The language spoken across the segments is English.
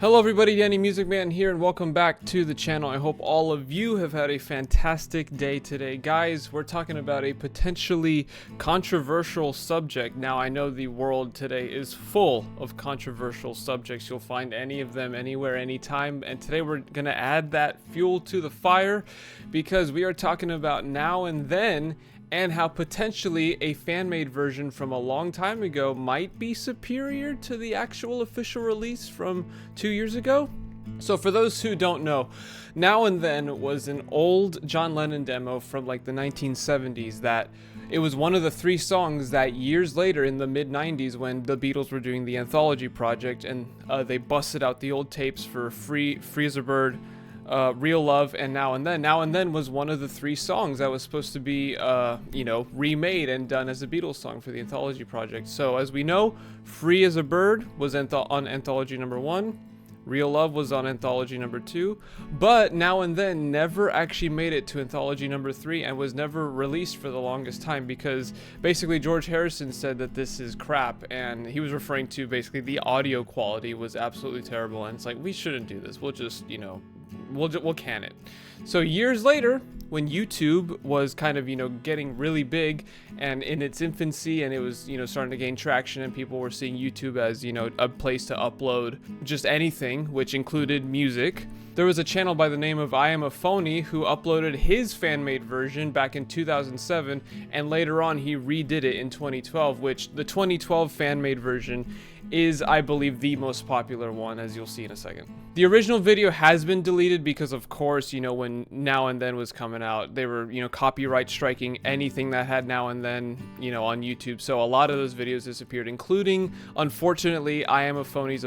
Hello everybody, Danny Music Man here and welcome back to the channel. I hope all of you have had a fantastic day today. Guys, we're talking about a potentially controversial subject. Now, I know the world today is full of controversial subjects. You'll find any of them anywhere, anytime. And today we're going to add that fuel to the fire because we are talking about Now and Then and how potentially a fan-made version from a long time ago might be superior to the actual official release from 2 years ago. So for those who don't know, Now and Then was an old John Lennon demo from like the 1970s that it was one of the 3 songs that years later in the mid-90s when the Beatles were doing the Anthology project and they busted out the old tapes for Free as a Bird, Real Love, and Now and Then. Now and Then was one of the 3 songs that was supposed to be, remade and done as a Beatles song for the Anthology project. So as we know, Free as a Bird was on Anthology number 1, Real Love was on Anthology number 2, but Now and Then never actually made it to Anthology number 3 and was never released for the longest time because basically George Harrison said that this is crap, and he was referring to basically the audio quality was absolutely terrible, and it's like, we shouldn't do this, we'll just, we'll can it. So years later, when YouTube was kind of, getting really big and in its infancy, and it was, starting to gain traction, and people were seeing YouTube as, a place to upload just anything, which included music. There was a channel by the name of iamaphoney who uploaded his fan-made version back in 2007, and later on he redid it in 2012, which the 2012 fan-made version is, I believe, the most popular one, as you'll see in a second. The original video has been deleted because, of course, when Now and Then was coming out, they were, copyright striking anything that had Now and Then, on YouTube. So a lot of those videos disappeared, including, unfortunately, iamaphoney's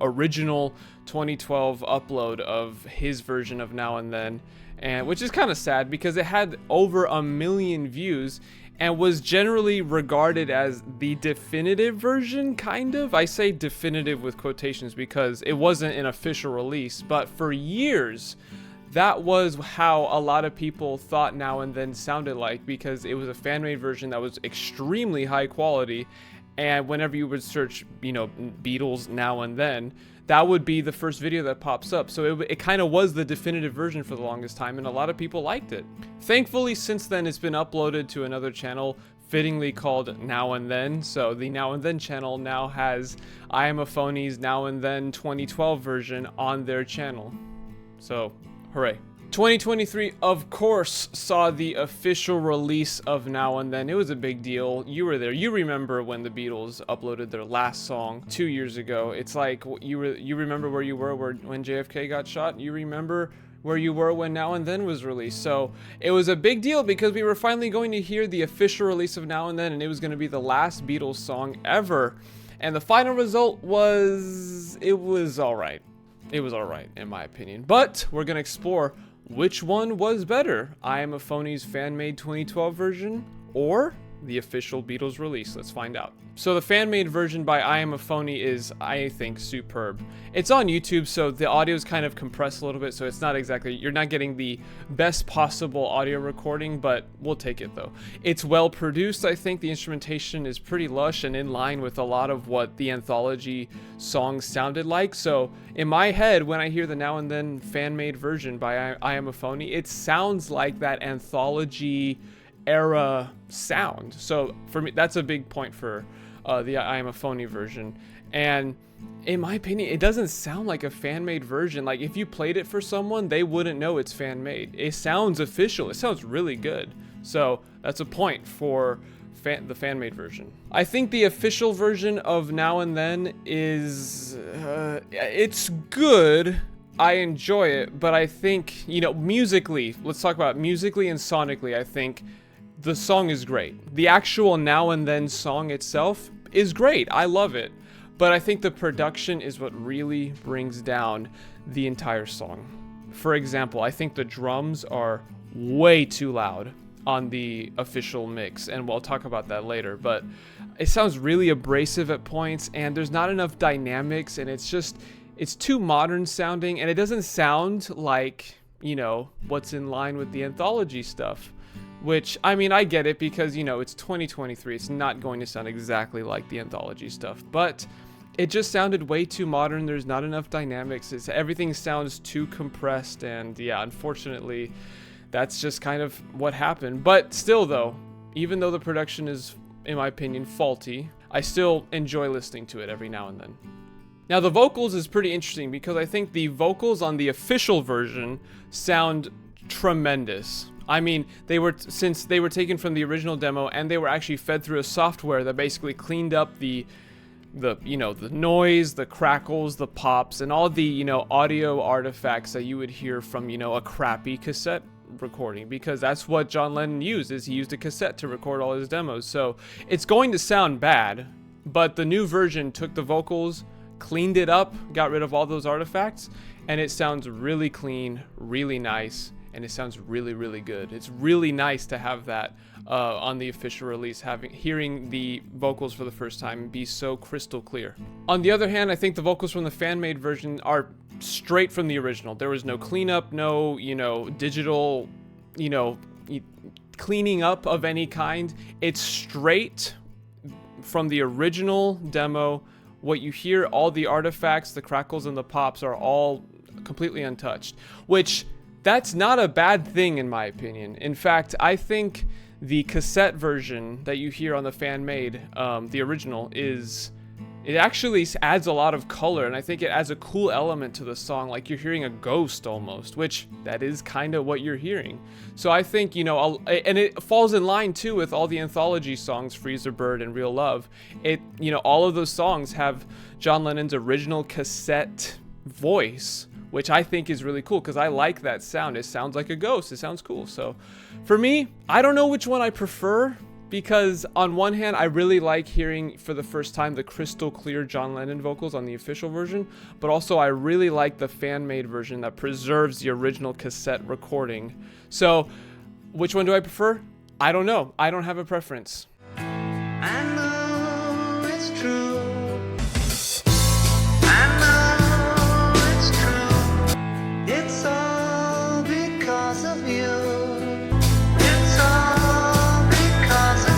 original 2012 upload of his version of Now and Then, and which is kind of sad because it had over 1 million views and was generally regarded as the definitive version, kind of. I say definitive with quotations because it wasn't an official release, but for years, that was how a lot of people thought Now and Then sounded like, because it was a fan-made version that was extremely high quality, and whenever you would search, Beatles Now and Then, that would be the first video that pops up. So it kind of was the definitive version for the longest time, and a lot of people liked it. Thankfully, since then, it's been uploaded to another channel, fittingly called Now and Then. So the Now and Then channel now has iamaphoney's Now and Then 2012 version on their channel. So, hooray. 2023, of course, saw the official release of Now and Then. It was a big deal. You were there. You remember when the Beatles uploaded their last song 2 years ago. It's like you remember where you were when JFK got shot. You remember where you were when Now and Then was released. So it was a big deal because we were finally going to hear the official release of Now and Then, and it was going to be the last Beatles song ever. And the final result was, it was all right. It was all right, in my opinion. But we're going to explore which one was better, iamaphoney's fan-made 2012 version or the official Beatles release. Let's find out. So the fan-made version by iamaphoney is, I think, superb. It's on YouTube, so the audio is kind of compressed a little bit, so it's not exactly, you're not getting the best possible audio recording, but we'll take it though. It's well produced. I think the instrumentation is pretty lush and in line with a lot of what the Anthology songs sounded like. So in my head, when I hear the Now and Then fan-made version by iamaphoney, it sounds like that Anthology era sound. So for me, that's a big point for the iamaphoney version. And in my opinion, it doesn't sound like a fan-made version. Like if you played it for someone, they wouldn't know it's fan-made. It sounds official. It sounds really good. So that's a point for the fan-made version. I think the official version of Now and Then is it's good. I enjoy it, but I think, musically, let's talk about musically and sonically, I think the song is great. The actual Now and Then song itself is great. I love it. But I think the production is what really brings down the entire song. For example, I think the drums are way too loud on the official mix, and we'll talk about that later, but it sounds really abrasive at points, and there's not enough dynamics, and it's too modern sounding, and it doesn't sound like, what's in line with the Anthology stuff. Which, I mean, I get it because, it's 2023. It's not going to sound exactly like the Anthology stuff. But it just sounded way too modern. There's not enough dynamics. Everything sounds too compressed, and yeah, unfortunately, that's just kind of what happened. But still, though, even though the production is, in my opinion, faulty, I still enjoy listening to it every now and then. Now, the vocals is pretty interesting because I think the vocals on the official version sound tremendous. I mean, since they were taken from the original demo, and they were actually fed through a software that basically cleaned up the noise, the crackles, the pops, and all the, audio artifacts that you would hear from, a crappy cassette recording, because that's what John Lennon used. He used a cassette to record all his demos. So it's going to sound bad, but the new version took the vocals, cleaned it up, got rid of all those artifacts, and it sounds really clean, really nice, and it sounds really, really good. It's really nice to have that on the official release, hearing the vocals for the first time be so crystal clear. On the other hand, I think the vocals from the fan-made version are straight from the original. There was no cleanup, no, digital, cleaning up of any kind. It's straight from the original demo. What you hear, all the artifacts, the crackles, and the pops are all completely untouched, which that's not a bad thing in my opinion. In fact, I think the cassette version that you hear on the fan-made, the original, it actually adds a lot of color, and I think it adds a cool element to the song, like you're hearing a ghost almost, which that is kind of what you're hearing. So I think, and it falls in line too with all the anthology songs, Freezer Bird and Real Love. All of those songs have John Lennon's original cassette voice, which I think is really cool because I like that sound. It sounds like a ghost. It sounds cool. So for me, I don't know which one I prefer, because on one hand, I really like hearing for the first time the crystal clear John Lennon vocals on the official version, but also I really like the fan-made version that preserves the original cassette recording. So which one do I prefer? I don't know. I don't have a preference. I know it's true. It's all because of you. It's all because of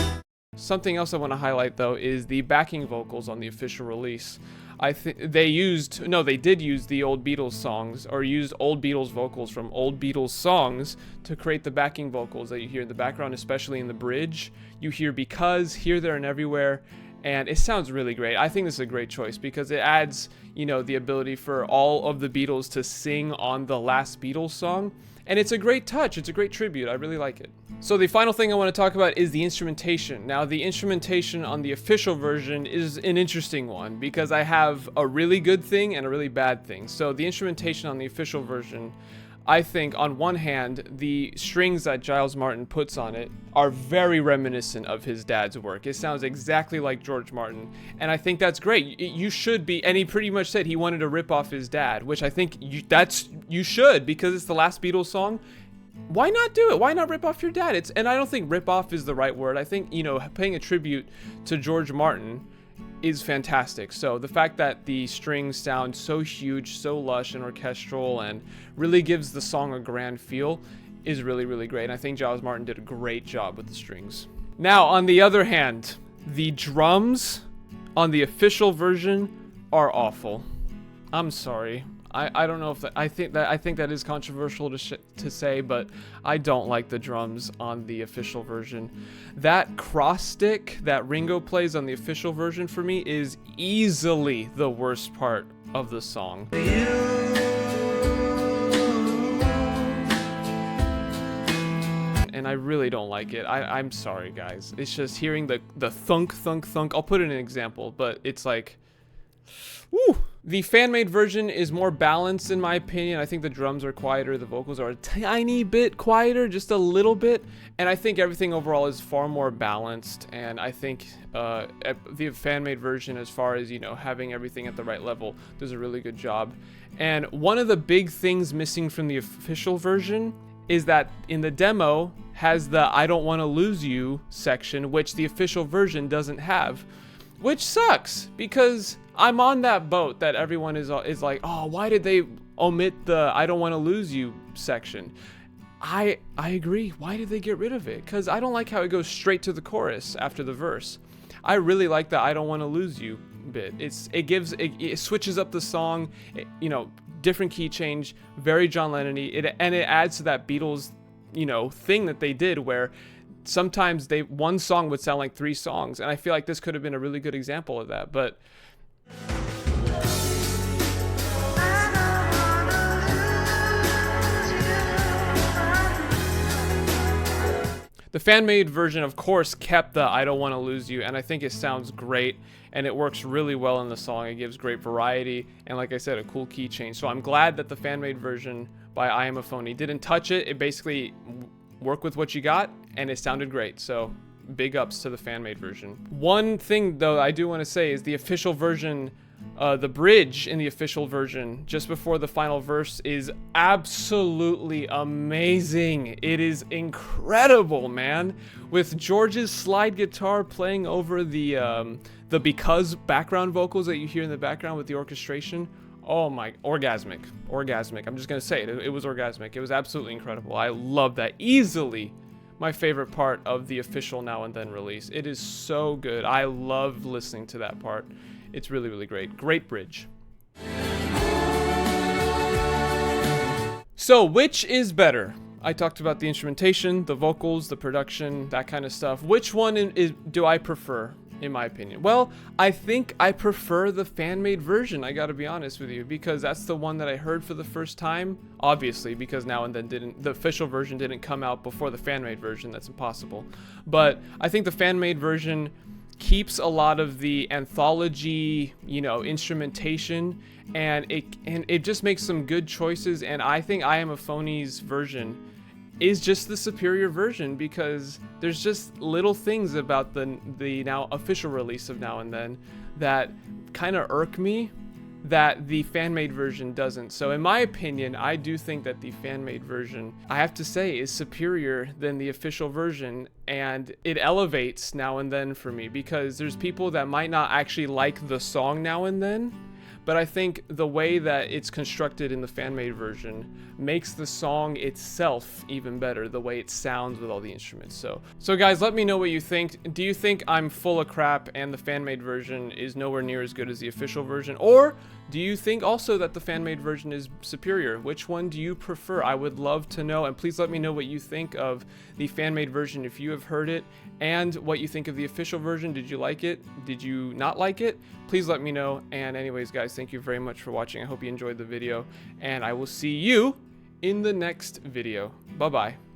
you. Something else I want to highlight though is the backing vocals on the official release. I think they did use the old Beatles songs, or used old Beatles vocals from old Beatles songs to create the backing vocals that you hear in the background, especially in the bridge. You hear Because, Here, There, and Everywhere, and it sounds really great. I think this is a great choice because it adds, the ability for all of the Beatles to sing on the last Beatles song. And it's a great touch. It's a great tribute. I really like it. So the final thing I want to talk about is the instrumentation. Now, the instrumentation on the official version is an interesting one because I have a really good thing and a really bad thing. So the instrumentation on the official version, I think on one hand, the strings that Giles Martin puts on it are very reminiscent of his dad's work. It sounds exactly like George Martin, and I think that's great. You should be, and he pretty much said he wanted to rip off his dad, which I think you should, because it's the last Beatles song. Why not do it? Why not rip off your dad? And I don't think rip off is the right word. I think, paying a tribute to George Martin is fantastic. So the fact that the strings sound so huge, so lush and orchestral, and really gives the song a grand feel is really, really great. And I think Giles Martin did a great job with the strings. Now, on the other hand, the drums on the official version are awful. I'm sorry. I don't know if that, I think that is controversial to say, but I don't like the drums on the official version. That cross stick that Ringo plays on the official version for me is easily the worst part of the song. And I really don't like it. I'm sorry, guys. It's just hearing the thunk, thunk, thunk. I'll put in an example, but it's like, woo! The fan-made version is more balanced in my opinion. I think the drums are quieter, the vocals are a tiny bit quieter, just a little bit, and I think everything overall is far more balanced. And I think the fan-made version, as far as having everything at the right level, does a really good job. And one of the big things missing from the official version is that in the demo has the "I don't want to lose you" section, which the official version doesn't have, which sucks because I'm on that boat that everyone is like, oh, why did they omit the "I don't want to lose you" section? I agree. Why did they get rid of it? Because I don't like how it goes straight to the chorus after the verse. I really like the "I don't want to lose you" bit. It switches up the song, you know, different key change, very John Lennon-y, and it adds to that Beatles, you know, thing that they did where sometimes one song would sound like 3 songs, and I feel like this could have been a really good example of that. But the fan-made version, of course, kept the "I Don't Want to Lose You," and I think it sounds great, and it works really well in the song. It gives great variety, and like I said, a cool key change. So I'm glad that the fan-made version by iamaphoney didn't touch it. It basically worked with what you got, and it sounded great. So big ups to the fan-made version. One thing, though, I do want to say is the official version, the bridge in the official version, just before the final verse, is absolutely amazing. It is incredible, man. With George's slide guitar playing over the because background vocals that you hear in the background with the orchestration. Oh my, orgasmic. I'm just gonna say it. It was orgasmic. It was absolutely incredible. I love that. Easily my favorite part of the official Now and Then release. It is so good. I love listening to that part. It's really, really great. Great bridge. So, which is better? I talked about the instrumentation, the vocals, the production, that kind of stuff. Which one do I prefer, in my opinion? Well, I think I prefer the fan-made version, I gotta be honest with you, because that's the one that I heard for the first time. Obviously, because Now and Then the official version didn't come out before the fan-made version. That's impossible. But I think the fan-made version keeps a lot of the anthology, you know, instrumentation, and it just makes some good choices. And I think iamaphoney's version is just the superior version, because there's just little things about the now official release of Now and Then that kind of irk me that the fan-made version doesn't. So in my opinion, I do think that the fan-made version, I have to say, is superior than the official version, and it elevates Now and Then for me, because there's people that might not actually like the song Now and Then, but I think the way that it's constructed in the fan-made version makes the song itself even better, the way it sounds with all the instruments. So guys, let me know what you think. Do you think I'm full of crap and the fan-made version is nowhere near as good as the official version? Or do you think also that the fan-made version is superior? Which one do you prefer? I would love to know, and please let me know what you think of the fan-made version if you have heard it, and what you think of the official version. Did you like it? Did you not like it? Please let me know. And anyways, guys, thank you very much for watching. I hope you enjoyed the video, and I will see you in the next video. Bye-bye.